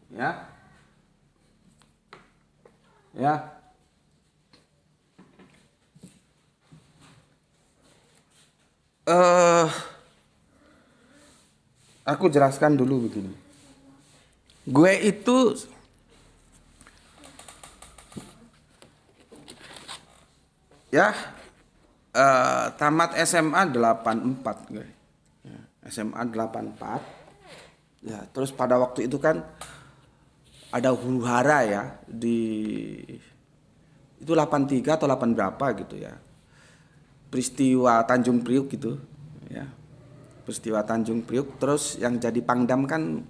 Ya, ya. eh aku jelaskan dulu begini. Gue itu ya tamat SMA 84 gue. Ya, SMA 84. Ya, terus pada waktu itu kan ada huru-hara ya di itu 83 atau 8 berapa gitu ya. Peristiwa Tanjung Priuk gitu ya. Peristiwa Tanjung Priuk, terus yang jadi Pangdam kan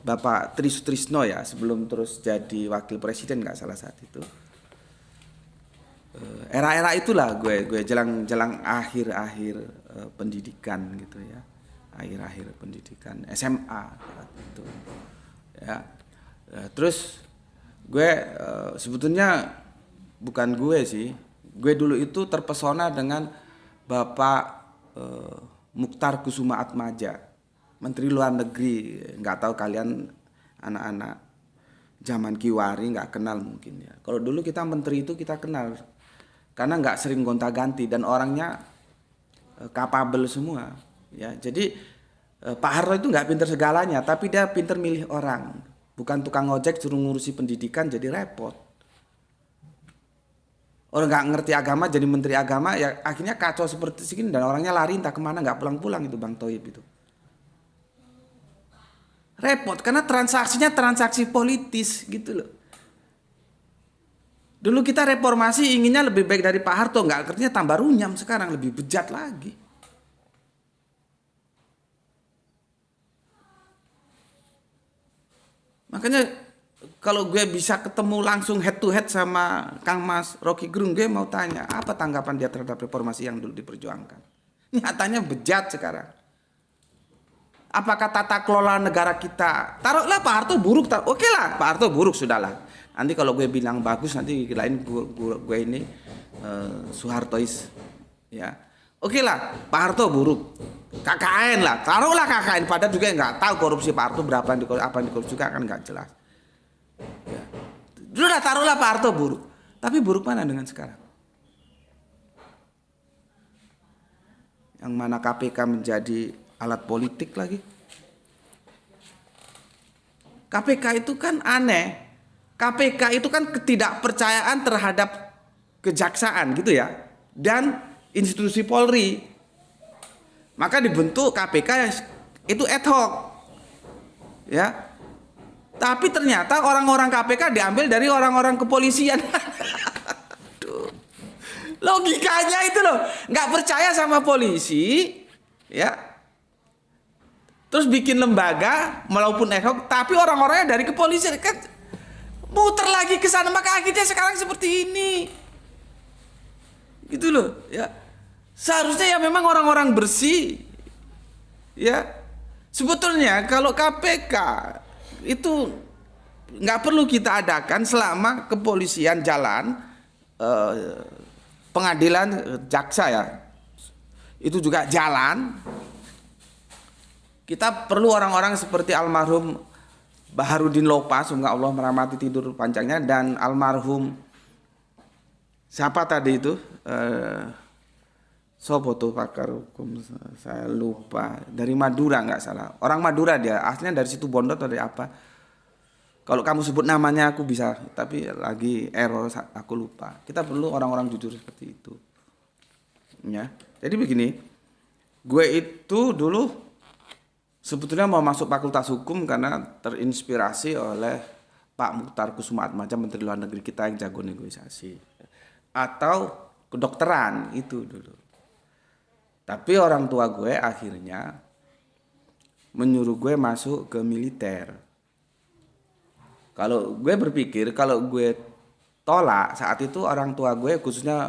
Bapak Tri Sutrisno ya, sebelum terus jadi wakil presiden nggak salah saat itu. Era-era itulah gue jelang akhir-akhir pendidikan gitu ya, akhir-akhir pendidikan SMA saat itu ya. Terus gue sebetulnya bukan gue sih, gue dulu itu terpesona dengan Bapak Mukhtar Kusumaatmadja, Menteri Luar Negeri. Nggak tahu kalian anak-anak zaman Kiwari nggak kenal mungkin ya. Kalau dulu kita menteri itu kita kenal karena nggak sering gonta-ganti dan orangnya capable semua ya. Jadi Pak Harto itu nggak pinter segalanya, tapi dia pinter milih orang. Bukan tukang ojek suruh ngurusi pendidikan jadi repot. Orang nggak ngerti agama jadi menteri agama ya akhirnya kacau seperti segini dan orangnya lari entah kemana nggak pulang-pulang itu Bang Toib itu. Repot karena transaksinya transaksi politis gitu loh. Dulu kita reformasi inginnya lebih baik dari Pak Harto, nggak artinya tambah runyam, sekarang lebih bejat lagi. Makanya kalau gue bisa ketemu langsung head to head sama Kang Mas Rocky Gerung, gue mau tanya apa tanggapan dia terhadap reformasi yang dulu diperjuangkan. Nyatanya bejat sekarang. Apakah tata kelola negara kita, taruhlah Pak Harto buruk, oke lah Pak Harto buruk sudahlah. Nanti kalau gue bilang bagus nanti kirain gue ini Soehartois ya. Oke lah Pak Harto buruk. KKN lah, taruhlah KKN, padahal juga nggak tahu korupsi Pak Harto berapa apa yang dikorupsi juga kan nggak jelas. Ya. Dulu lah taruhlah Pak Harto buruk, tapi buruk mana dengan sekarang? Yang mana KPK menjadi alat politik lagi? KPK itu kan aneh. KPK itu kan ketidakpercayaan terhadap kejaksaan gitu ya dan institusi Polri. Maka dibentuk KPK itu ad hoc. Ya. Tapi ternyata orang-orang KPK diambil dari orang-orang kepolisian. Logikanya itu loh, nggak percaya sama polisi, ya. Terus bikin lembaga walaupun ad hoc, tapi orang-orangnya dari kepolisian kan muter lagi ke sana, maka akhirnya sekarang seperti ini. Gitu loh, ya. Seharusnya ya memang orang-orang bersih. Ya. Sebetulnya kalau KPK itu nggak perlu kita adakan selama kepolisian jalan, pengadilan jaksa ya. Itu juga jalan. Kita perlu orang-orang seperti almarhum Baharudin Lopa, semoga Allah merahmati tidur panjangnya, dan almarhum siapa tadi itu sopo tuh pakar hukum saya lupa, dari Madura nggak salah, orang Madura dia, aslinya dari situ Bondo atau dari apa. Kalau kamu sebut namanya aku bisa, tapi lagi error aku lupa. Kita perlu orang-orang jujur seperti itu ya. Jadi begini, gue itu dulu sebetulnya mau masuk Fakultas Hukum karena terinspirasi oleh Pak Mukhtar Kusumaatmadja, Menteri Luar Negeri kita yang jago negosiasi. Atau kedokteran itu dulu. Tapi orang tua gue akhirnya menyuruh gue masuk ke militer. Kalau gue berpikir kalau gue tolak saat itu, orang tua gue khususnya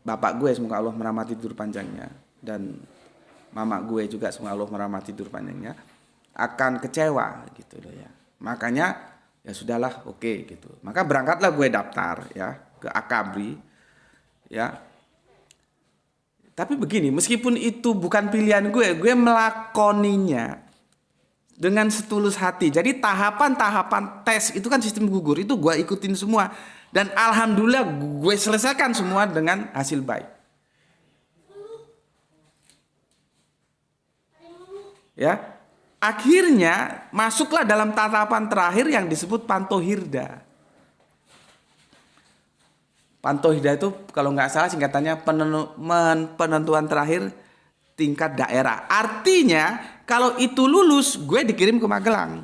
bapak gue, semoga Allah merahmati tidur panjangnya, dan mama gue juga semoga Allah merahmati tidur panjangnya, akan kecewa gitu loh ya. Makanya ya sudahlah, oke gitu. Maka berangkatlah gue daftar ya ke Akabri ya. Tapi begini, meskipun itu bukan pilihan gue melakoninya. dengan setulus hati. Jadi tahapan-tahapan tes itu kan sistem gugur itu gue ikutin semua dan alhamdulillah gue selesaikan semua dengan hasil baik. Ya, akhirnya masuklah dalam tahapan terakhir yang disebut pantohirda. Pantohirda itu kalau nggak salah singkatannya penentuan terakhir tingkat daerah. Artinya kalau itu lulus, gue dikirim ke Magelang.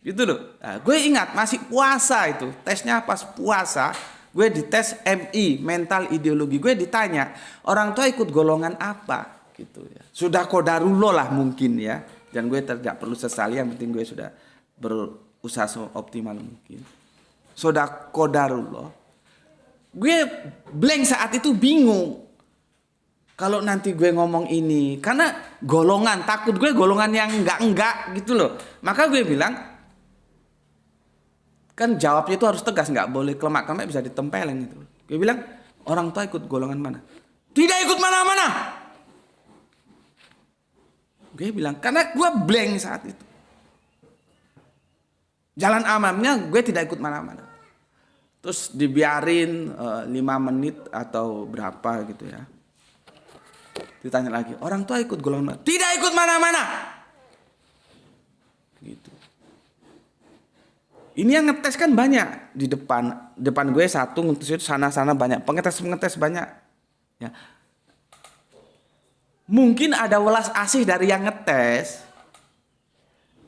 Gitu loh. Nah, gue ingat masih puasa itu, tesnya pas puasa, gue dites MI, mental ideologi. Gue ditanya, orang tua ikut golongan apa? Gitu ya. Sudah qadarullah lah mungkin ya. Dan gue tidak perlu sesali, yang penting gue sudah berusaha seoptimal mungkin. Sudah qadarullah. Gue blank saat itu, bingung. Kalau nanti gue ngomong ini, karena golongan, takut gue golongan yang enggak gitu loh. Maka gue bilang, kan jawabnya itu harus tegas, nggak boleh kelemak-kelemak, bisa ditempelin gitu. Gue bilang, orang tua ikut golongan mana? Tidak ikut mana-mana. Gue bilang, karena gue blank saat itu. Jalan amannya gue tidak ikut mana-mana. Terus dibiarin 5 menit atau berapa gitu ya. Ditanya lagi, orang tua ikut golongan mana? Tidak ikut mana-mana. Gitu. Ini yang ngetes kan banyak di depan gue satu, ngetes itu sana-sana banyak, pengetes banyak. Ya. Mungkin ada welas asih dari yang ngetes.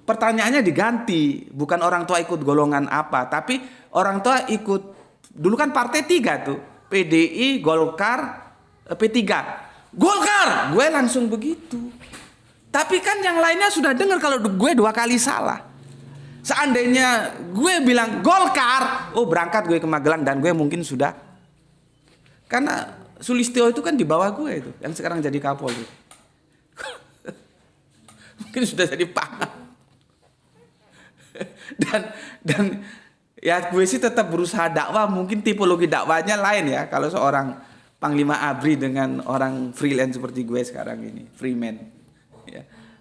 Pertanyaannya diganti, bukan orang tua ikut golongan apa, tapi orang tua ikut, dulu kan partai 3 tuh, PDI, Golkar, P3. Golkar, gue langsung begitu. Tapi kan yang lainnya sudah dengar kalau gue 2 kali salah. Seandainya gue bilang Golkar, oh berangkat gue ke Magelang dan gue mungkin sudah. Karena Sulistyo itu kan di bawah gue itu, yang sekarang jadi Kapolri. Mungkin sudah jadi paham. Dan ya gue sih tetap berusaha dakwah, mungkin tipologi dakwahnya lain ya. Kalau seorang Panglima ABRI dengan orang freelance seperti gue sekarang ini, freeman.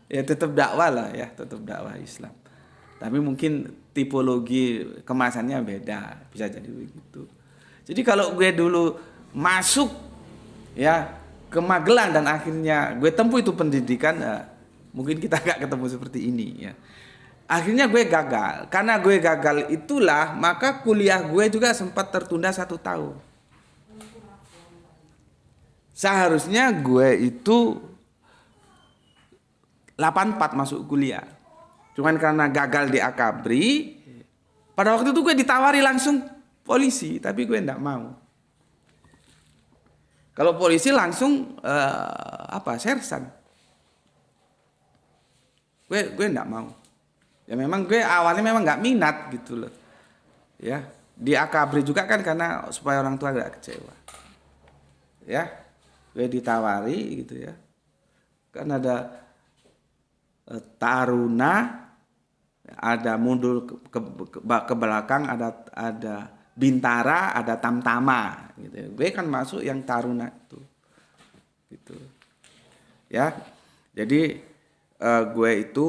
Ya tetap dakwah lah ya, tetap dakwah Islam. Tapi mungkin tipologi kemasannya beda, bisa jadi begitu. Jadi kalau gue dulu masuk ya ke Magelang dan akhirnya gue tempuh itu pendidikan, mungkin kita gak ketemu seperti ini ya. Akhirnya gue gagal. Karena gue gagal itulah maka kuliah gue juga sempat tertunda 1 tahun. Seharusnya gue itu 84 masuk kuliah. Cuman karena gagal di Akabri, pada waktu itu gue ditawari langsung polisi, tapi gue enggak mau. Kalau polisi langsung sersan. Gue enggak mau. Ya memang gue awalnya memang enggak minat gitu loh. Ya, di Akabri juga kan karena supaya orang tua enggak kecewa. Ya, gue ditawari gitu ya. Kan ada taruna, ada mundur ke belakang, ada bintara, ada tamtama gitu. Gue kan masuk yang taruna itu. Gitu. Ya. Jadi gue itu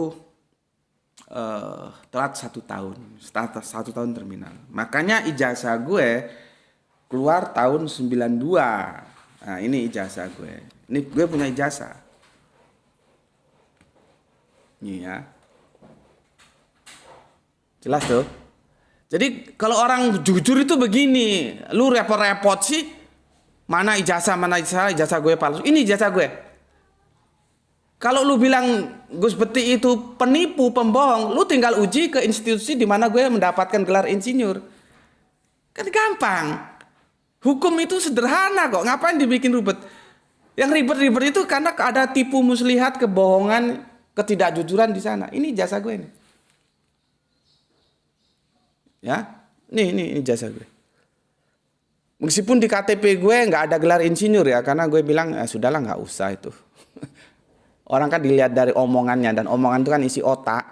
telat 1 tahun. 1 tahun terminal. Makanya ijazah gue keluar tahun 92. Nah, ini ijazah gue. Ini gue punya ijazah. Iya. Jelas tuh. Jadi kalau orang jujur itu begini, lu repot-repot sih, mana ijazah gue palsu. Ini ijazah gue. Kalau lu bilang Gus Beti itu penipu, pembohong, lu tinggal uji ke institusi di mana gue mendapatkan gelar insinyur. Kan gampang. Hukum itu sederhana kok, ngapain dibikin ribet? Yang ribet-ribet itu karena ada tipu muslihat, kebohongan, ketidakjujuran di sana. Ini jasa gue nih. Ya, ini jasa gue. Meskipun di KTP gue nggak ada gelar insinyur ya, karena gue bilang sudahlah nggak usah itu. Orang kan dilihat dari omongannya dan omongan itu kan isi otak.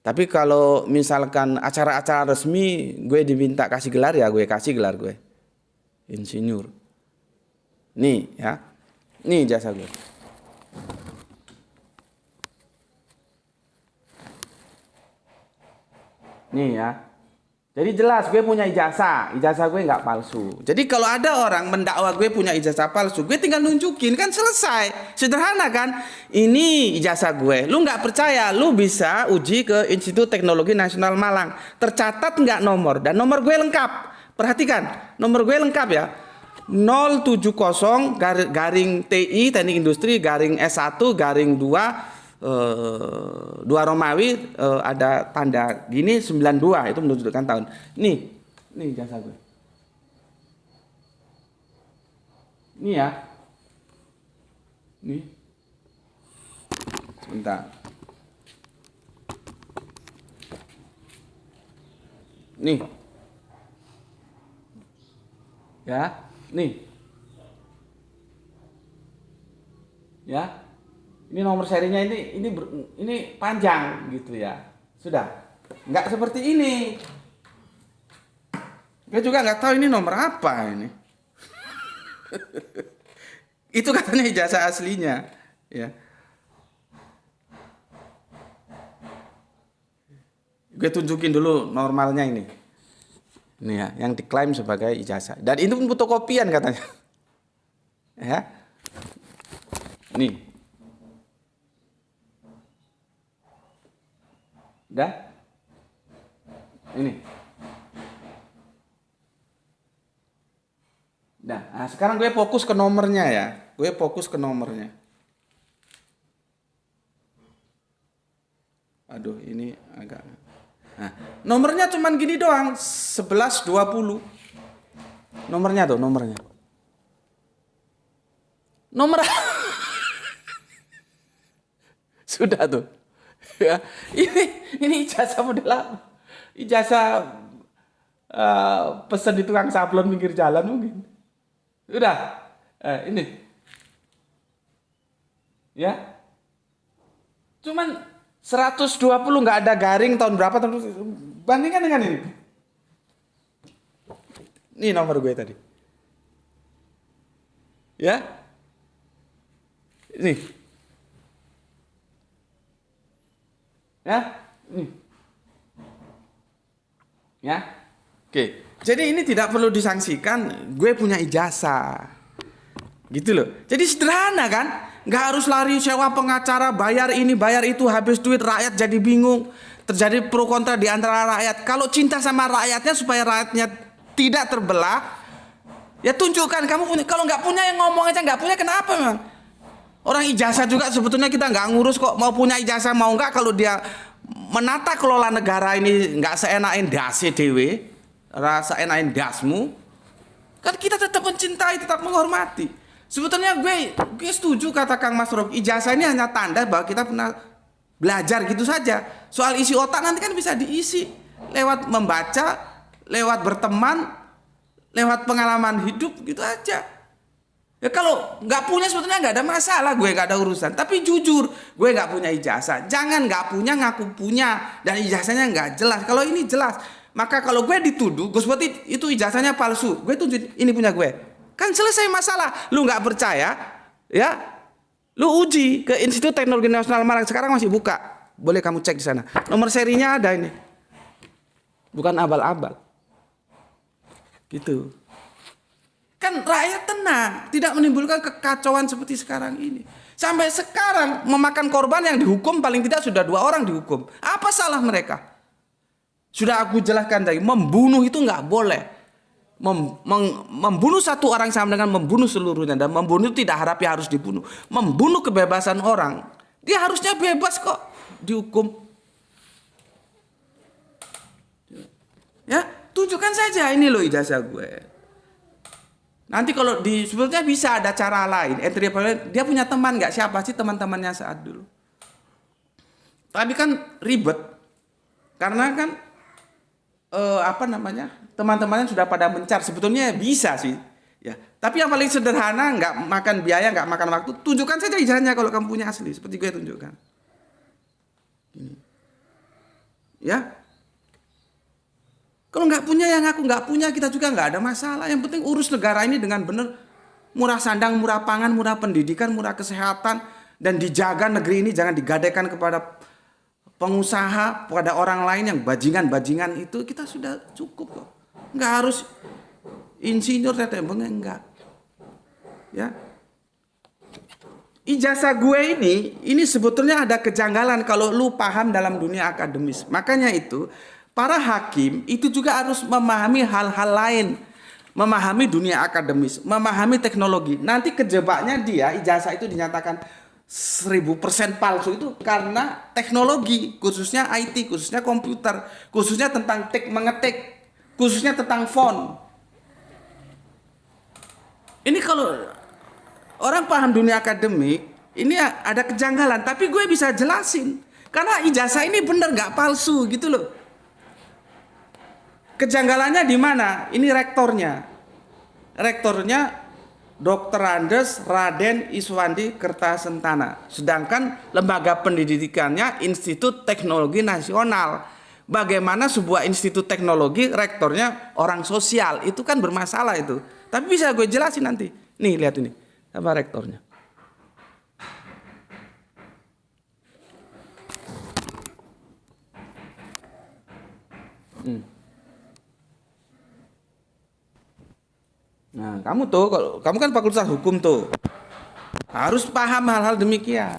Tapi kalau misalkan acara-acara resmi gue diminta kasih gelar ya gue kasih gelar gue insinyur. Nih ya, nih jasa gue. Nih ya. Jadi jelas gue punya ijazah gue nggak palsu. Jadi kalau ada orang mendakwa gue punya ijazah palsu, gue tinggal nunjukin kan selesai. Sederhana kan? Ini ijazah gue. Lu nggak percaya, lu bisa uji ke Institut Teknologi Nasional Malang. Tercatat nggak nomor dan nomor gue lengkap. Perhatikan, nomor gue lengkap ya. 070 garing TI Teknik Industri garing S1 garing 2 2 Romawi, ada tanda gini 92 itu menunjukkan tahun. Nih jasa gue. Ini ya. Nih. Sebentar. Nih. Ya, nih. Ya. Ini nomor serinya ini panjang gitu ya. Sudah. Nggak seperti ini. Gue juga nggak tahu ini nomor apa ini. Itu katanya ijazah aslinya, ya. Gue tunjukin dulu normalnya ini. Ini ya, yang diklaim sebagai ijazah. Dan itu pun fotokopian katanya. Ya. Nih. Udah? Ini. Nah, sekarang gue fokus ke nomornya ya. Gue fokus ke nomornya. Aduh, ini agak. Nah, nomornya cuman gini doang, 1120. Nomornya tuh, nomornya. Nomor sudah tuh. Ya, ini ijazah model apa? Ijazah pesan di tukang sablon pinggir jalan mungkin. Udah, ini, ya, cuman 120 nggak ada garing tahun berapa tahun, bandingkan dengan ini. Ini nomor gue tadi, ya, ini. Ya, ya, oke. Jadi ini tidak perlu disangsikan. Gue punya ijazah, gitu loh. Jadi sederhana kan? Nggak harus lari sewa pengacara, bayar ini, bayar itu, habis duit, rakyat jadi bingung. Terjadi pro kontra di antara rakyat. Kalau cinta sama rakyatnya supaya rakyatnya tidak terbelah, ya tunjukkan kamu punya. Kalau nggak punya yang ngomong aja, nggak punya kenapa memang? Orang ijazah juga sebetulnya kita nggak ngurus kok, mau punya ijazah mau nggak, kalau dia menata kelola negara ini nggak seenakin dasi dewe, rasa enakin dasmu, kan kita tetap mencintai, tetap menghormati. Sebetulnya gue setuju kata Kang Mas Rob, ijazah ini hanya tanda bahwa kita pernah belajar gitu saja. Soal isi otak nanti kan bisa diisi lewat membaca, lewat berteman, lewat pengalaman hidup gitu aja. Ya kalau nggak punya sebetulnya nggak ada masalah, gue nggak ada urusan. Tapi jujur, gue nggak punya ijazah. Jangan nggak punya ngaku punya dan ijazahnya nggak jelas. Kalau ini jelas, maka kalau gue dituduh, gue seperti itu ijazahnya palsu. Gue tunjuk ini punya gue. Kan selesai masalah. Lu nggak percaya, ya? Lu uji ke Institut Teknologi Nasional Malang, sekarang masih buka. Boleh kamu cek di sana. Nomor serinya ada ini. Bukan abal-abal. Gitu. Kan rakyat tenang, tidak menimbulkan kekacauan seperti sekarang ini. Sampai sekarang memakan korban yang dihukum paling tidak sudah 2 orang dihukum. Apa salah mereka? Sudah aku jelaskan tadi, membunuh itu nggak boleh. Membunuh satu orang sama dengan membunuh seluruhnya, dan membunuh tidak harap harus dibunuh. Membunuh kebebasan orang, dia harusnya bebas kok dihukum. Ya, tunjukkan saja ini loh ijazah gue. Nanti kalau sebetulnya bisa ada cara lain. Dia punya teman nggak? Siapa sih teman-temannya saat dulu? Tapi kan ribet, karena kan teman-temannya sudah pada mencar. Sebetulnya bisa sih, ya. Tapi yang paling sederhana, nggak makan biaya, nggak makan waktu. Tunjukkan saja ijazahnya kalau kamu punya asli, seperti gue tunjukkan. Gini. Ya. Kalau nggak punya yang aku nggak punya, kita juga nggak ada masalah. Yang penting urus negara ini dengan benar, murah sandang, murah pangan, murah pendidikan, murah kesehatan, dan dijaga negeri ini jangan digadaikan kepada pengusaha, pada orang lain yang bajingan-bajingan itu kita sudah cukup kok. Nggak harus insinyur tetembengnya, enggak. Ya. Ijazah gue ini sebetulnya ada kejanggalan kalau lu paham dalam dunia akademis. Makanya itu para hakim itu juga harus memahami hal-hal lain. Memahami dunia akademis, memahami teknologi. Nanti kejebaknya dia ijazah itu dinyatakan 1000% palsu itu karena teknologi, khususnya IT, khususnya komputer, khususnya tentang mengetik, khususnya tentang font. Ini kalau orang paham dunia akademik, ini ada kejanggalan, tapi gue bisa jelasin. Karena ijazah ini bener nggak palsu gitu loh. Kejanggalannya di mana? Ini rektornya. Rektornya Dr. Andes Raden Iswandi Kertasentana. Sedangkan lembaga pendidikannya Institut Teknologi Nasional. Bagaimana sebuah institut teknologi rektornya orang sosial? Itu kan bermasalah itu. Tapi bisa gue jelasin nanti. Nih lihat ini. Apa rektornya? Nah, kamu kamu kan fakultas hukum tuh, harus paham hal-hal demikian.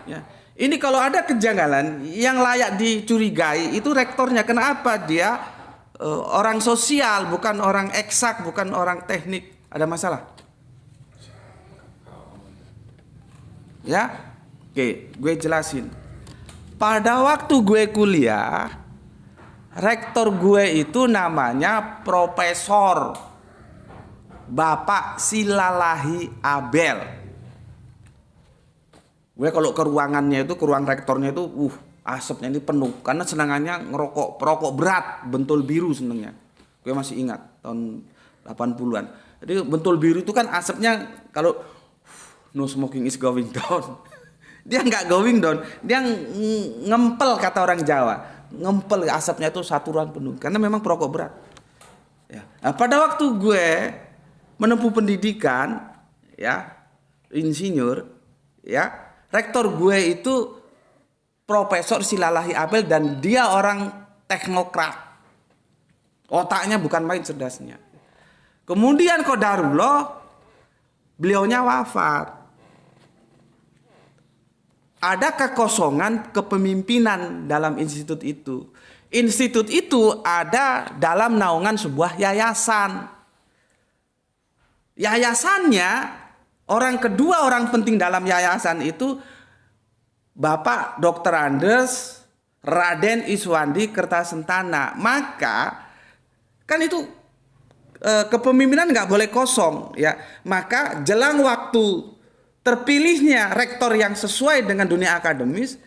Ya. Ini kalau ada kejanggalan yang layak dicurigai itu rektornya. Kenapa dia orang sosial, bukan orang eksak, bukan orang teknik? Ada masalah? Ya, oke, gue jelasin. Pada waktu gue kuliah, rektor gue itu namanya Profesor Bapak Silalahi Abel. Gue kalau ke ruangannya itu, ke ruang rektornya itu, asapnya ini penuh. Karena senangannya perokok berat, bentul biru senengnya. Gue masih ingat, tahun 80-an. Jadi bentul biru itu kan asapnya kalau no smoking is going down. Dia nggak going down, dia ngempel kata orang Jawa. Ngempel asapnya itu saturan penuh. Karena memang perokok berat. Ya. Nah, pada waktu gue menempuh pendidikan, ya, insinyur, ya, rektor gue itu Profesor Silalahi Abel dan dia orang teknokrat. Otaknya bukan main cerdasnya. Kemudian qadarullah beliaunya wafat. Ada kekosongan kepemimpinan dalam institut itu. Institut itu ada dalam naungan sebuah yayasan. Yayasannya, kedua orang penting dalam yayasan itu Bapak Dr. Andes Raden Iswandi Kertasentana. Maka kan itu kepemimpinan nggak boleh kosong, ya. Maka jelang waktu terpilihnya rektor yang sesuai dengan dunia akademis,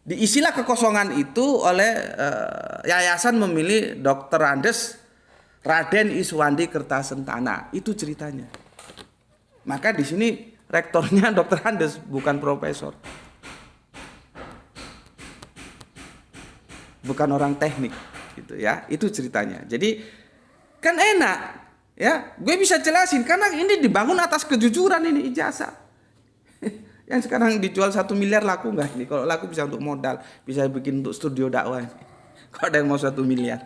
diisilah kekosongan itu oleh yayasan memilih Dr. Andes Raden Iswandi Kertasentana. Itu ceritanya. Maka di sini rektornya Dr. Andes, bukan profesor. Bukan orang teknik gitu ya. Itu ceritanya. Jadi kan enak ya. Gue bisa jelasin karena ini dibangun atas kejujuran ini ijazah. Yang sekarang dijual 1 miliar laku nggak ini? Kalau laku bisa untuk modal, bisa bikin untuk studio dakwah. Kalau ada yang mau 1 miliar.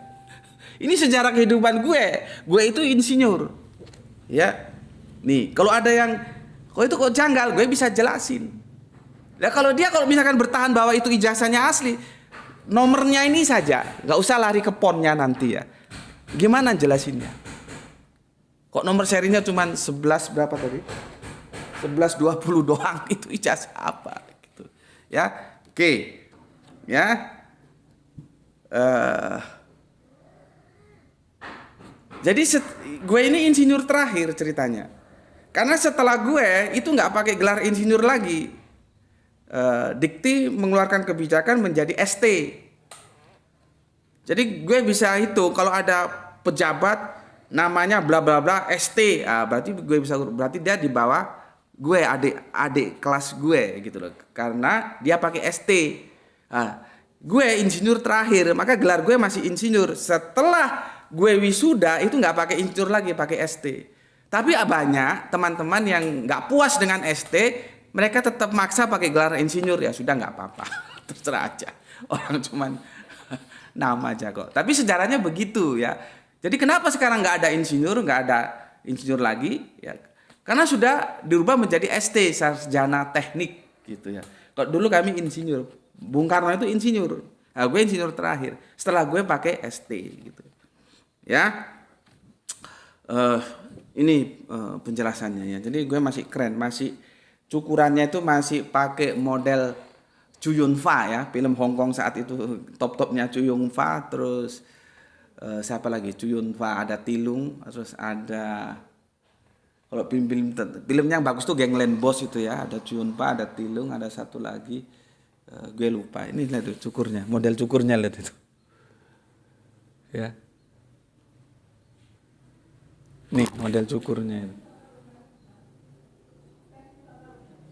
Ini sejarah kehidupan gue. Gue itu insinyur. Ya. Nih, kalau ada yang itu kok janggal, gue bisa jelasin. Nah, kalau misalkan bertahan bahwa itu ijazahnya asli, nomornya ini saja, nggak usah lari ke ponnya nanti ya. Gimana jelasinnya? Kok nomor serinya cuma 11 berapa tadi? 1120 doang, itu ijazah apa gitu. Ya. Oke. Ya. Jadi gue ini insinyur terakhir ceritanya. Karena setelah gue itu nggak pakai gelar insinyur lagi. Dikti mengeluarkan kebijakan menjadi ST. Jadi gue bisa hitung kalau ada pejabat namanya bla bla bla ST, berarti dia di bawah gue, adik kelas gue gitu loh. Karena dia pakai ST. Gue insinyur terakhir, maka gelar gue masih insinyur. Setelah gue wisuda itu nggak pakai insinyur lagi, pakai ST. Tapi banyak teman-teman yang nggak puas dengan ST, mereka tetap maksa pakai gelar insinyur, ya sudah nggak apa-apa. terserah aja. Orang cuman nama aja kok. Tapi sejarahnya begitu ya. Jadi kenapa sekarang nggak ada insinyur lagi? Ya, karena sudah dirubah menjadi ST, sarjana teknik gitu ya. Kalau dulu kami insinyur, Bung Karno itu insinyur. Nah, gue insinyur terakhir. Setelah gue pakai ST gitu. Ya, ini penjelasannya ya. Jadi gue masih keren, masih cukurannya itu masih pakai model Chow Yun-fat ya, film Hong Kong saat itu top-topnya Chow Yun-fat, terus siapa lagi? Chow Yun-fat, ada Tilung, terus ada kalau filmnya yang bagus tuh Gangland Boss itu ya, ada Chow Yun-fat, ada Tilung, ada satu lagi gue lupa. Ini lihat tuh cukurnya, model cukurnya lihat itu. Ya. Nih model cukurnya itu.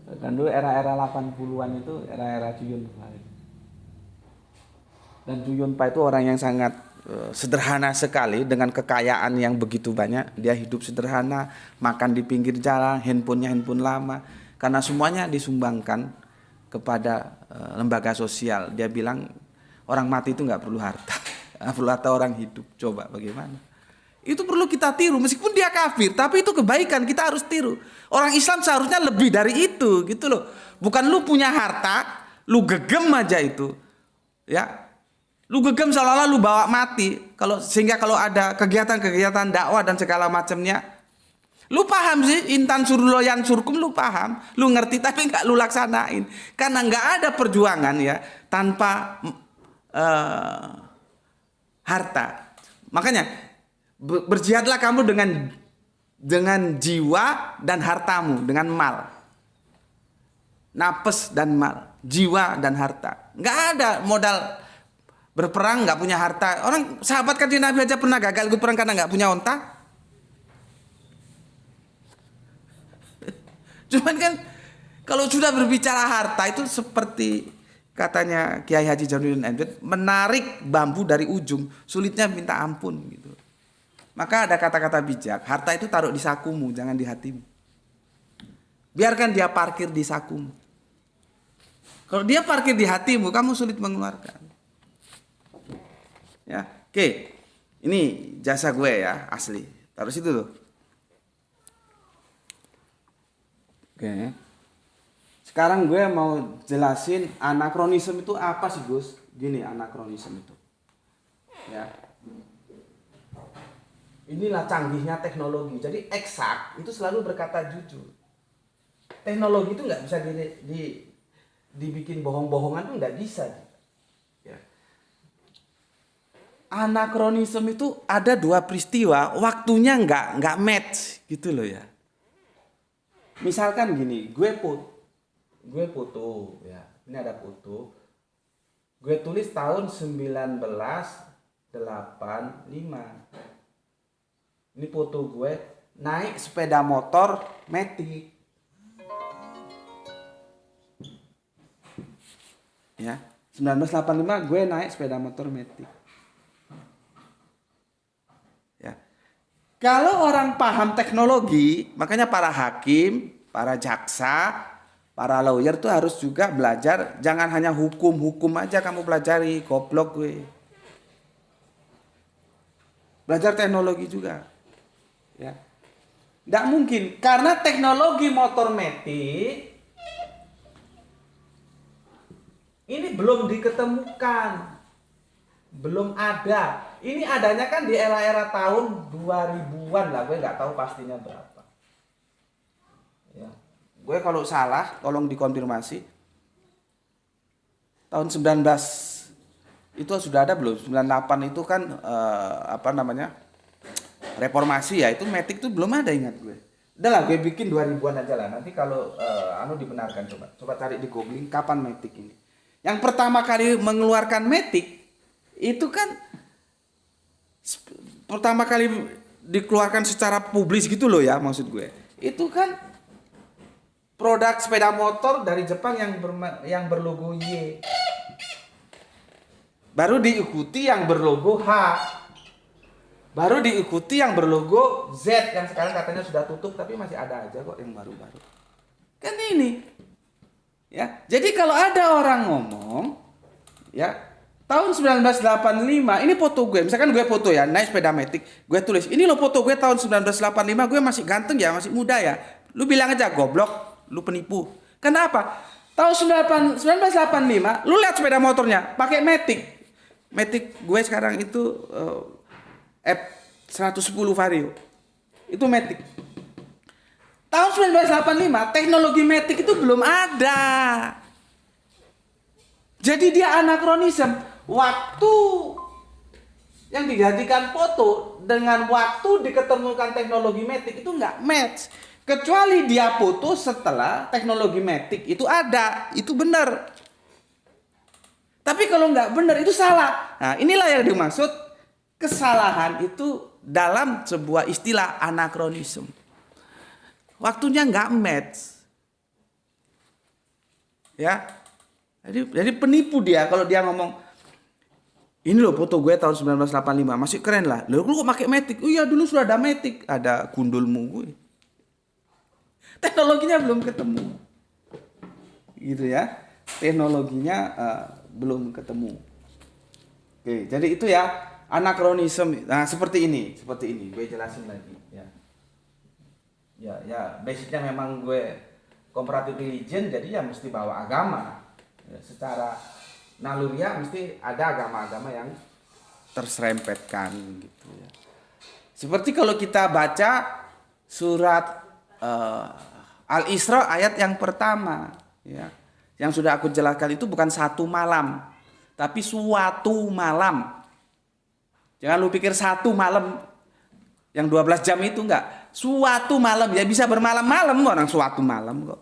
Kan dulu era-era 80-an itu era-era Chow Yun-fat. Dan Chow Yun-fat itu orang yang sangat sederhana sekali dengan kekayaan yang begitu banyak. Dia hidup sederhana, makan di pinggir jalan, handphonenya handphone lama. Karena semuanya disumbangkan kepada lembaga sosial. Dia bilang orang mati itu nggak perlu harta, perlu harta orang hidup. Coba bagaimana? Itu perlu kita tiru, meskipun dia kafir, tapi itu kebaikan, kita harus tiru. Orang Islam seharusnya lebih dari itu, gitu loh. Bukan lu punya harta, lu gegem aja itu, ya. Lu gegem seolah-olah lu bawa mati, sehingga kalau ada kegiatan-kegiatan dakwah dan segala macamnya, lu paham sih, intan surloyan surkum, lu paham, lu ngerti, tapi nggak lu laksanain, karena nggak ada perjuangan ya tanpa harta. Makanya berjihadlah kamu dengan jiwa dan hartamu, dengan mal, napes dan mal, jiwa dan harta. Nggak ada modal berperang nggak punya harta. Orang sahabat kanjeng Nabi aja pernah gagal ikut perang karena nggak punya onta. Cuman kan kalau sudah berbicara harta itu seperti katanya Kiai Haji Jamiluddin Embet, menarik bambu dari ujung, sulitnya minta ampun gitu. Maka ada kata-kata bijak, harta itu taruh di sakumu, jangan di hatimu. Biarkan dia parkir di sakumu. Kalau dia parkir di hatimu, kamu sulit mengeluarkan. Ya, oke. Ini jasa gue ya, asli. Taruh situ tuh. Oke. Sekarang gue mau jelasin anakronisme itu apa sih, Gus? Gini anakronisme itu. Ya. Inilah canggihnya teknologi. Jadi eksak itu selalu berkata jujur. Teknologi itu nggak bisa dibikin bohong-bohongan, tuh nggak bisa. Ya. Anakronisme itu ada dua peristiwa, waktunya nggak match gitu loh ya. Misalkan gini, gue foto ya. Ini ada foto. Gue tulis tahun 1985. Ini foto gue naik sepeda motor Matic. Ya, 1985 gue naik sepeda motor Matic. Ya. Kalau orang paham teknologi, makanya para hakim, para jaksa, para lawyer tuh harus juga belajar, jangan hanya hukum aja kamu pelajari, goblok gue. Belajar teknologi juga. Ya. Nggak mungkin karena teknologi motor Matic ini belum diketemukan, belum ada. Ini adanya kan di era-era tahun 2000-an lah, gue nggak tahu pastinya berapa. Ya. Gue kalau salah tolong dikonfirmasi. Tahun 19 itu sudah ada belum? 98 itu kan reformasi ya, itu Matic tuh belum ada, ingat gue. Udah lah, gue bikin 2000-an aja lah. Nanti kalau dibenarkan, coba cari di googling kapan Matic ini. Yang pertama kali mengeluarkan Matic itu kan pertama kali dikeluarkan secara publis gitu loh ya, maksud gue. Itu kan produk sepeda motor dari Jepang yang berlogo Y. Baru diikuti yang berlogo H. Baru diikuti yang berlogo Z yang sekarang katanya sudah tutup, tapi masih ada aja kok yang baru-baru. Kan ini. Ya. Jadi kalau ada orang ngomong ya. Tahun 1985, ini foto gue. Misalkan gue foto ya, naik sepeda matic, gue tulis, ini lo foto gue tahun 1985, gue masih ganteng ya, masih muda ya. Lu bilang aja goblok, lu penipu. Kenapa? Tahun 1985, lu lihat sepeda motornya, pakai matic. Matic gue sekarang itu F110 Vario. Itu matic. Tahun 1985, teknologi matic itu belum ada. Jadi dia anakronisme. Waktu yang digantikan foto dengan waktu diketemukan teknologi matic itu nggak match. Kecuali dia foto setelah teknologi matic itu ada, itu benar. Tapi kalau nggak benar itu salah. Nah, inilah yang dimaksud kesalahan itu dalam sebuah istilah anakronisme. Waktunya nggak match. Ya. Jadi penipu dia kalau dia ngomong, ini loh foto gue tahun 1985, masih keren lah. Loh, lu kok pakai matic? Oh iya, dulu sudah ada matic, ada gundulmu gue. Teknologinya belum ketemu. Gitu ya. Teknologinya belum ketemu. Oke, jadi itu ya anakronisme. Nah, seperti ini. Gue jelasin lagi ya. Ya, basicnya memang gue comparative religion, jadi ya mesti bawa agama. Ya, secara naluriah mesti ada agama-agama yang terserempetkan gitu ya. Seperti kalau kita baca surat Al-Isra ayat yang pertama ya. Yang sudah aku jelaskan itu bukan satu malam, tapi suatu malam. Jangan lu pikir satu malam yang 12 jam itu enggak. Suatu malam, ya bisa bermalam-malam orang suatu malam kok.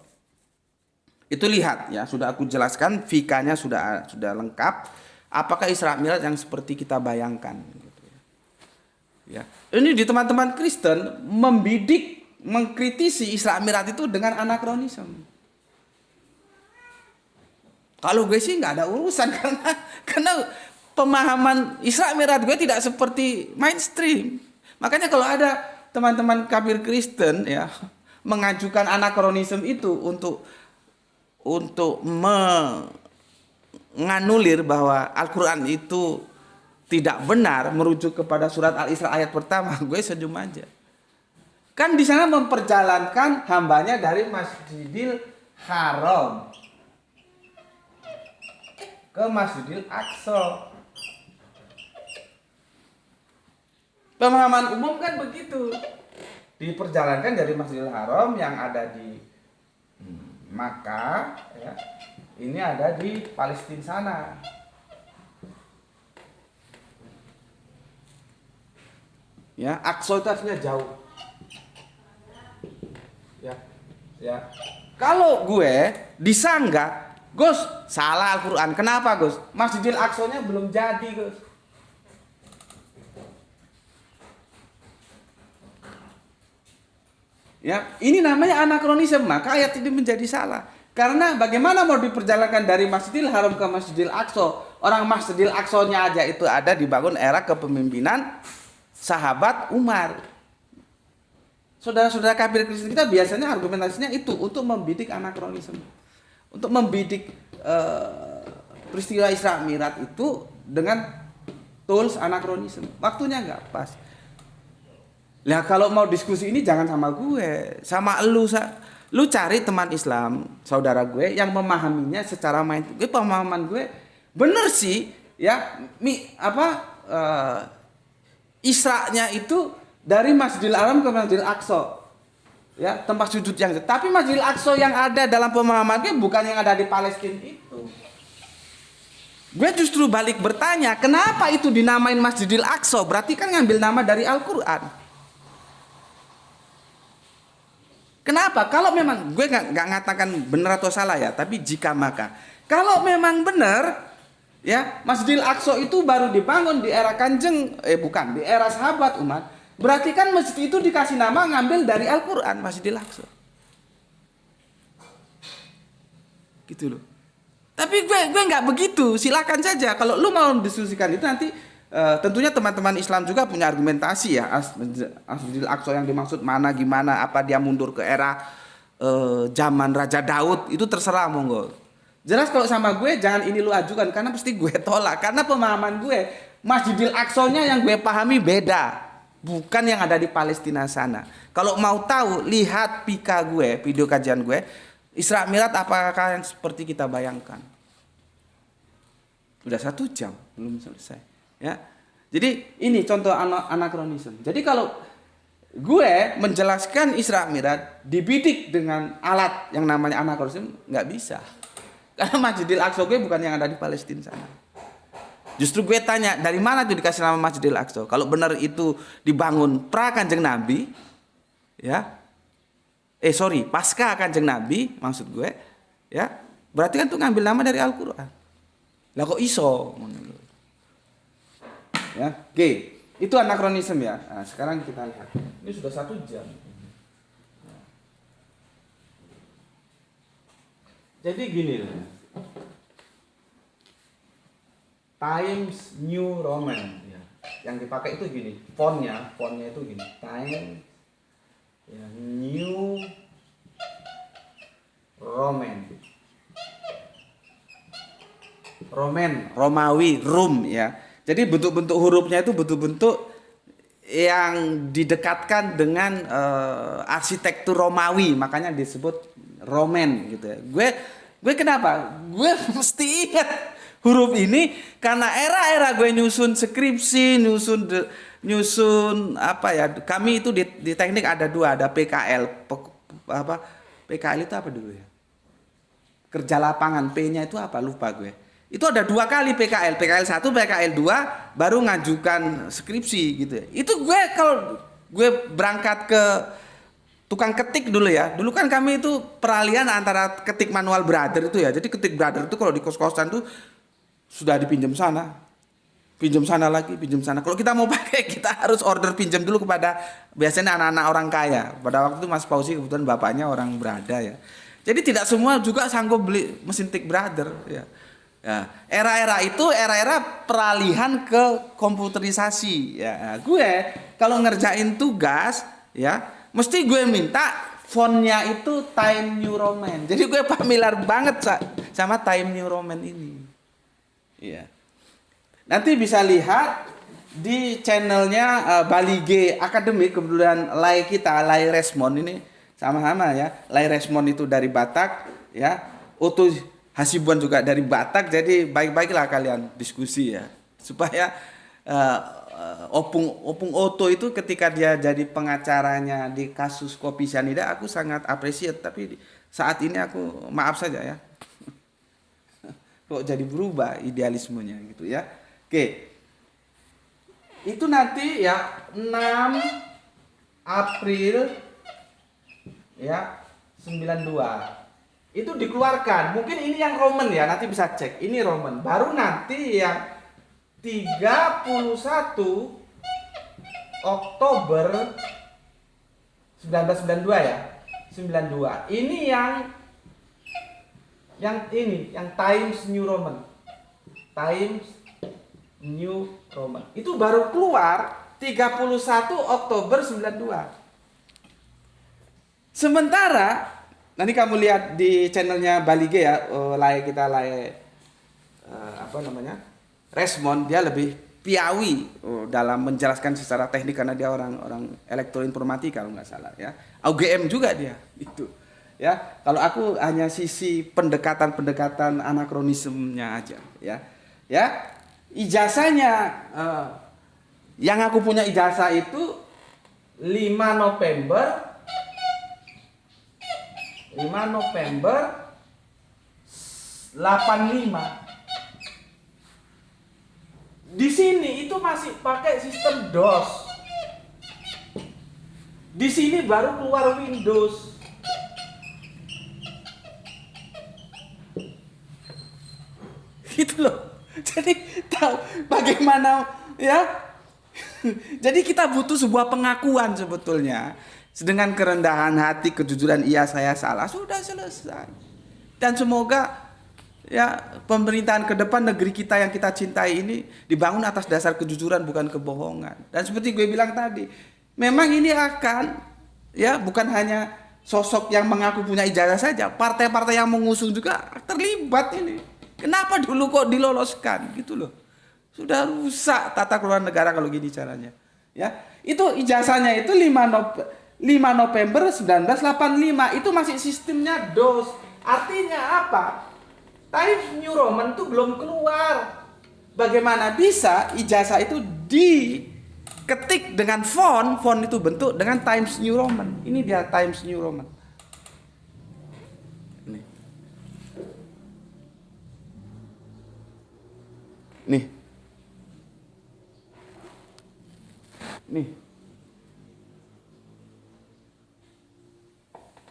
Itu lihat ya, sudah aku jelaskan, fikanya sudah lengkap. Apakah Isra Mi'raj yang seperti kita bayangkan gitu ya. Ini di teman-teman Kristen membidik, mengkritisi Isra Mi'raj itu dengan anakronisme. Kalau gue sih nggak ada urusan karena pemahaman Isra Mi'raj gue tidak seperti mainstream. Makanya kalau ada teman-teman kafir Kristen ya mengajukan anakronisme itu untuk menganulir bahwa Al-Quran itu tidak benar merujuk kepada surat Al-Isra ayat pertama, gue senyum aja. Kan di sana memperjalankan hambanya dari Masjidil Haram ke Masjidil Aqsa. Pemahaman umum kan begitu. Diperjalankan dari Masjidil Haram yang ada di Makkah ya. Ini ada di Palestina sana. Ya, Aqsa itu artinya jauh. Ya. Kalau gue disanggah, Gus, salah Al-Qur'an. Kenapa, Gus? Masjidil Aqsa-nya belum jadi, Gus. Ya, ini namanya anakronisme, maka ayat ini menjadi salah. Karena bagaimana mau diperjalankan dari Masjidil Haram ke Masjidil Aqsa? Orang Masjidil Aqsa-nya aja itu ada dibangun era kepemimpinan sahabat Umar. Saudara-saudara kafir Kristen kita biasanya argumentasinya itu untuk membidik anakronisme. Untuk membidik peristiwa Isra Mi'raj itu dengan tools anakronisme. Waktunya nggak pas. Nah kalau mau diskusi ini jangan sama gue, sama lu cari teman Islam, saudara gue yang memahaminya secara main. Gue pemahaman gue bener sih, ya Isra-nya itu dari Masjidil Haram ke Masjidil Aqsa, ya tempat sujud yang. Tapi Masjidil Aqsa yang ada dalam pemahaman gue bukan yang ada di Palestina itu. Gue justru balik bertanya, kenapa itu dinamain Masjidil Aqsa? Berarti kan ngambil nama dari Al-Quran. Kenapa? Kalau memang gue nggak ngatakan benar atau salah ya, tapi jika maka kalau memang benar ya Masjidil Aqsa itu baru dibangun di era di era sahabat Umar, berarti kan masjid itu dikasih nama ngambil dari Al-Quran Masjidil Aqsa. Gitu loh. Tapi gue nggak begitu. Silakan saja kalau lu mau diskusikan itu nanti. Tentunya teman-teman Islam juga punya argumentasi ya. Masjidil Aqsa yang dimaksud mana, gimana, apa dia mundur ke era zaman Raja Daud, itu terserah monggo. Jelas kalau sama gue jangan ini lu ajukan karena pasti gue tolak karena pemahaman gue Masjidil Aqsa-nya yang gue pahami beda, bukan yang ada di Palestina sana. Kalau mau tahu lihat pika gue, video kajian gue Isra Mi'raj apakah yang seperti kita bayangkan. Udah 1 jam belum selesai ya. Jadi ini contoh anakronisme. Jadi kalau gue menjelaskan Isra Mi'raj dibidik dengan alat yang namanya anakronisme nggak bisa. Karena Masjidil Aqsa gue bukan yang ada di Palestina sana. Justru gue tanya, dari mana tuh dikasih nama Masjidil Aqsa? Kalau benar itu dibangun pra Kanjeng Nabi, ya, pasca Kanjeng Nabi, maksud gue, ya, berarti kan tuh ngambil nama dari Al-Quran. Lah kok iso? Ya, oke, itu anakronisme ya. Nah, sekarang kita lihat. Ini sudah 1 jam. Jadi gini loh. Times New Roman ya. Yang dipakai itu gini, fontnya itu gini. Times ya, New Roman. Romawi, Rum ya. Jadi bentuk-bentuk hurufnya itu bentuk-bentuk yang didekatkan dengan arsitektur Romawi, makanya disebut Roman gitu ya. Gue kenapa? Gue mesti ingat huruf ini karena era-era gue nyusun skripsi, nyusun apa ya? Kami itu di teknik ada 2, ada PKL. PKL itu apa dulu ya? Kerja lapangan, P-nya itu apa? Lupa gue. Itu ada 2 kali PKL, PKL 1, PKL 2 baru ngajukan skripsi gitu ya. Itu gue kalau gue berangkat ke tukang ketik dulu ya. Dulu kan kami itu peralihan antara ketik manual brother itu ya. Jadi ketik brother itu kalau di kos-kosan tuh sudah dipinjam sana. Pinjam sana lagi, pinjam sana. Kalau kita mau pakai kita harus order pinjam dulu kepada biasanya anak-anak orang kaya. Pada waktu itu Mas Fauzi kebetulan bapaknya orang Brada ya. Jadi tidak semua juga sanggup beli mesin tik brother ya. Ya, era-era itu era-era peralihan ke komputerisasi ya. Gue kalau ngerjain tugas ya mesti gue minta fontnya itu Time New Roman. Jadi gue familiar banget sama Time New Roman ini. Iya. Nanti bisa lihat di channelnya Bali G Academy, kebetulan Lai Resmond ini sama-sama ya. Lai Resmond itu dari Batak ya. Oto Hasibuan juga dari Batak. Jadi baik-baiklah kalian diskusi ya. Supaya Opung Oto itu ketika dia jadi pengacaranya di kasus kopi cyanida aku sangat appreciate, tapi saat ini aku maaf saja ya. Kok jadi berubah idealismenya gitu ya. Oke. Itu nanti ya 6 April ya 92. Itu dikeluarkan. Mungkin ini yang Roman ya, nanti bisa cek. Ini Roman. Baru nanti yang 31 Oktober 1992 ya. 92. Ini yang Times New Roman. Times New Roman. Itu baru keluar 31 Oktober 92. Sementara nanti kamu lihat di channelnya Bali G ya, Resmond, dia lebih piawi dalam menjelaskan secara teknik karena dia orang elektroinformatika kalau nggak salah ya. UGM juga dia itu. Ya, kalau aku hanya sisi pendekatan anakronismenya aja ya. Ya, ijazahnya yang aku punya ijazah itu 5 November 85. Di sini itu masih pakai sistem DOS. Di sini baru keluar Windows. Gitu loh. Jadi tahu bagaimana ya? Jadi kita butuh sebuah pengakuan sebetulnya. Dengan kerendahan hati, kejujuran, iya saya salah, sudah selesai. Dan semoga ya pemerintahan ke depan negeri kita yang kita cintai ini dibangun atas dasar kejujuran bukan kebohongan. Dan seperti gue bilang tadi, memang ini akan ya bukan hanya sosok yang mengaku punya ijazah saja, partai-partai yang mengusung juga terlibat ini. Kenapa dulu kok diloloskan gitu loh? Sudah rusak tata kelola negara kalau gini caranya. Ya, itu ijazahnya itu 5 November 1985 itu masih sistemnya DOS. Artinya apa? Times New Roman itu belum keluar. Bagaimana bisa ijazah itu diketik dengan font itu bentuk dengan Times New Roman. Ini dia Times New Roman. Nih.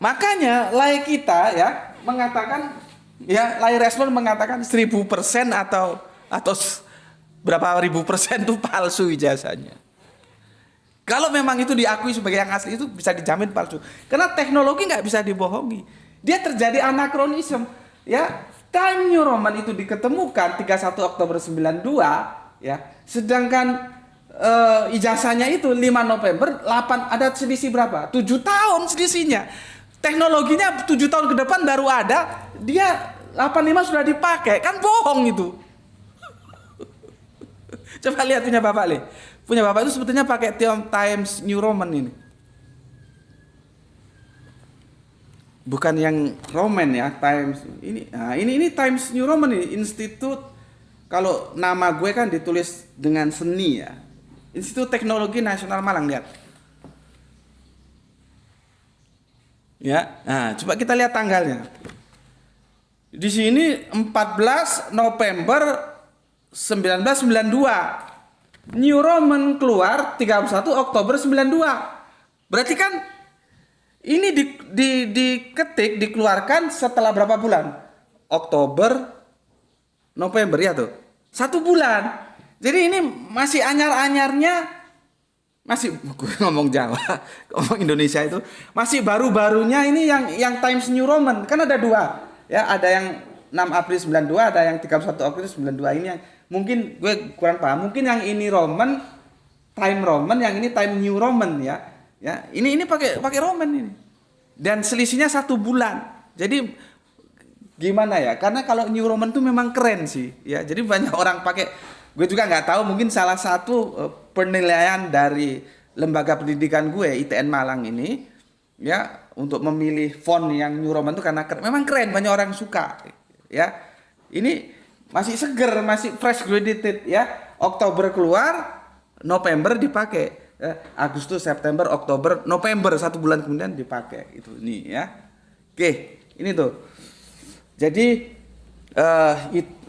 Makanya Lai kita ya mengatakan ya Lai Resman mengatakan 1000% atau berapa ribu persen itu palsu ijazahnya. Kalau memang itu diakui sebagai yang asli itu bisa dijamin palsu. Karena teknologi nggak bisa dibohongi. Dia terjadi anakronisme. Ya, Time New Roman itu diketemukan 31 Oktober 92 ya. Sedangkan ijazahnya itu 5 November 8 ada selisih berapa? 7 tahun selisihnya. Teknologinya 7 tahun ke depan baru ada, dia 85 sudah dipakai. Kan bohong itu. Coba lihat punya Bapak, Le. Punya Bapak itu sebetulnya pakai Times New Roman ini. Bukan yang Roman ya, Times ini. Nah, ini Times New Roman ini, Institut. Kalau nama gue kan ditulis dengan seni ya. Institut Teknologi Nasional Malang, lihat. Ya. Nah, coba kita lihat tanggalnya. Di sini 14 November 1992. New Roman keluar 31 Oktober 92. Berarti kan ini diketik, dikeluarkan setelah berapa bulan? Oktober, November ya tuh. 1 bulan. Jadi ini masih anyar-anyarnya, masih ngomong Jawa, ngomong Indonesia itu masih baru-barunya ini yang Times New Roman. Kan ada 2. Ya, ada yang 6 April 92, ada yang 31 April 92. Ini yang mungkin gue kurang paham. Mungkin yang ini Roman, Time Roman, yang ini Time New Roman ya. Ya, ini pakai Roman ini. Dan selisihnya 1 bulan. Jadi gimana ya? Karena kalau New Roman itu memang keren sih, ya. Jadi banyak orang pakai. Gue juga nggak tahu. Mungkin salah satu penilaian dari lembaga pendidikan gue ITN Malang ini, ya, untuk memilih font yang New Roman itu karena memang keren. Banyak orang suka, ya. Ini masih seger, masih fresh graduated, ya. Oktober keluar, November dipakai. Agustus, September, Oktober, November 1 bulan kemudian dipakai itu nih ya. Oke, ini tuh. Jadi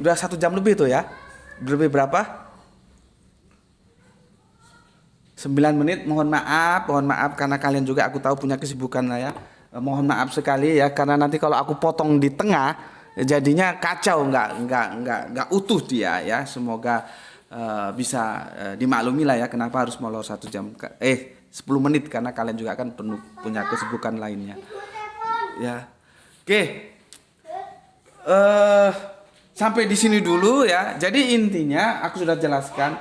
udah 1 jam lebih tuh ya. Lebih berapa? 9 menit. Mohon maaf karena kalian juga aku tahu punya kesibukan lah ya. Mohon maaf sekali ya karena nanti kalau aku potong di tengah jadinya kacau, nggak utuh dia ya. Semoga bisa dimaklumi lah ya kenapa harus molor 1 jam 10 menit karena kalian juga kan penuh punya kesibukan lainnya ya. Oke, sampai di sini dulu ya. Jadi intinya aku sudah jelaskan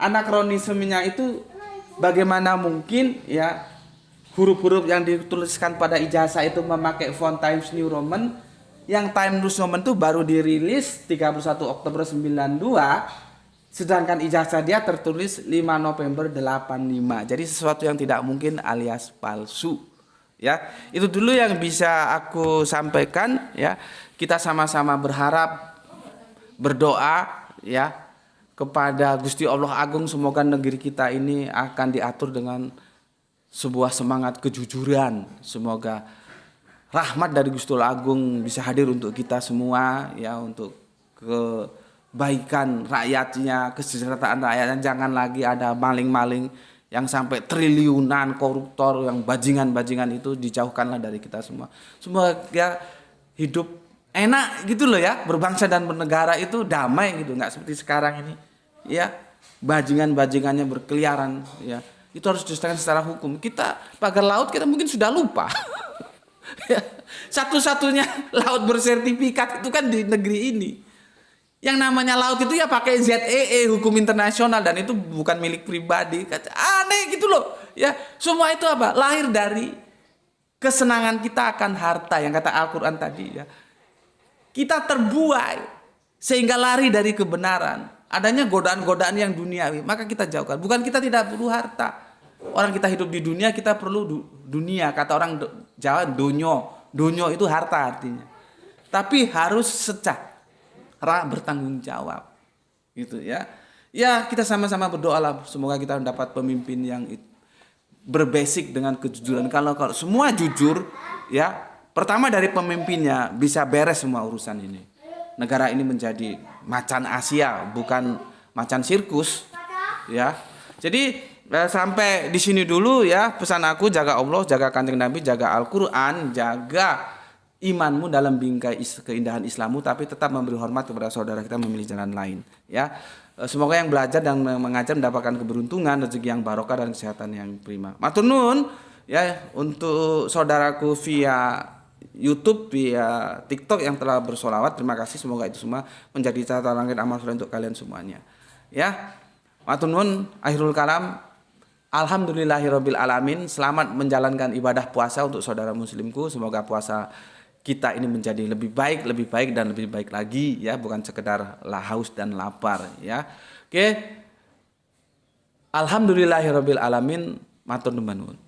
anakronismenya itu bagaimana mungkin ya huruf-huruf yang dituliskan pada ijazah itu memakai font Times New Roman. Yang Times New Roman itu baru dirilis 31 Oktober 92. Sedangkan ijazah dia tertulis 5 November 85. Jadi sesuatu yang tidak mungkin alias palsu. Ya, itu dulu yang bisa aku sampaikan ya. Kita sama-sama berharap, berdoa ya kepada Gusti Allah Agung, semoga negeri kita ini akan diatur dengan sebuah semangat kejujuran. Semoga rahmat dari Gusti Allah Agung bisa hadir untuk kita semua ya, untuk kebaikan rakyatnya, kesejahteraan rakyatnya. Jangan lagi ada maling-maling yang sampai triliunan, koruptor yang bajingan-bajingan itu dijauhkanlah dari kita semua. Semoga hidup enak gitu loh ya, berbangsa dan bernegara itu damai gitu, nggak seperti sekarang ini ya, bajingan-bajingannya berkeliaran ya. Itu harus diselesaikan secara hukum. Kita pagar laut kita mungkin sudah lupa. Ya, satu-satunya laut bersertifikat itu kan di negeri ini. Yang namanya laut itu ya pakai ZEE, hukum internasional, dan itu bukan milik pribadi. Aneh gitu loh. Ya, semua itu apa? Lahir dari kesenangan kita akan harta yang kata Al-Qur'an tadi ya. Kita terbuai sehingga lari dari kebenaran. Adanya godaan-godaan yang duniawi, maka kita jauhkan. Bukan kita tidak perlu harta. Orang kita hidup di dunia, kita perlu dunia. Kata orang Jawa, donyo. Donyo itu harta artinya. Tapi harus secara bertanggung jawab. Gitu ya. Ya, kita sama-sama berdoalah semoga kita mendapat pemimpin yang berbasic dengan kejujuran. Kalau semua jujur, ya, pertama dari pemimpinnya bisa beres semua urusan ini. Negara ini menjadi macan Asia, bukan macan sirkus, ya. Jadi sampai di sini dulu ya pesan aku, jaga Allah, jaga Kanjeng Nabi, jaga Al-Qur'an, jaga imanmu dalam bingkai keindahan Islammu, tapi tetap memberi hormat kepada saudara kita memilih jalan lain, ya. Semoga yang belajar dan mengajar mendapatkan keberuntungan, rezeki yang barokah dan kesehatan yang prima. Matur nuwun ya untuk saudaraku via YouTube, via TikTok yang telah bersolawat. Terima kasih, semoga itu semua menjadi catatan langit amal soleh untuk kalian semuanya. Ya, matur nuwun, akhirul kalam. Alhamdulillahirabbil alamin. Selamat menjalankan ibadah puasa untuk saudara muslimku. Semoga puasa kita ini menjadi lebih baik dan lebih baik lagi ya, bukan sekedar haus dan lapar ya. Oke. Alhamdulillahirabbil alamin. Matur nuwun.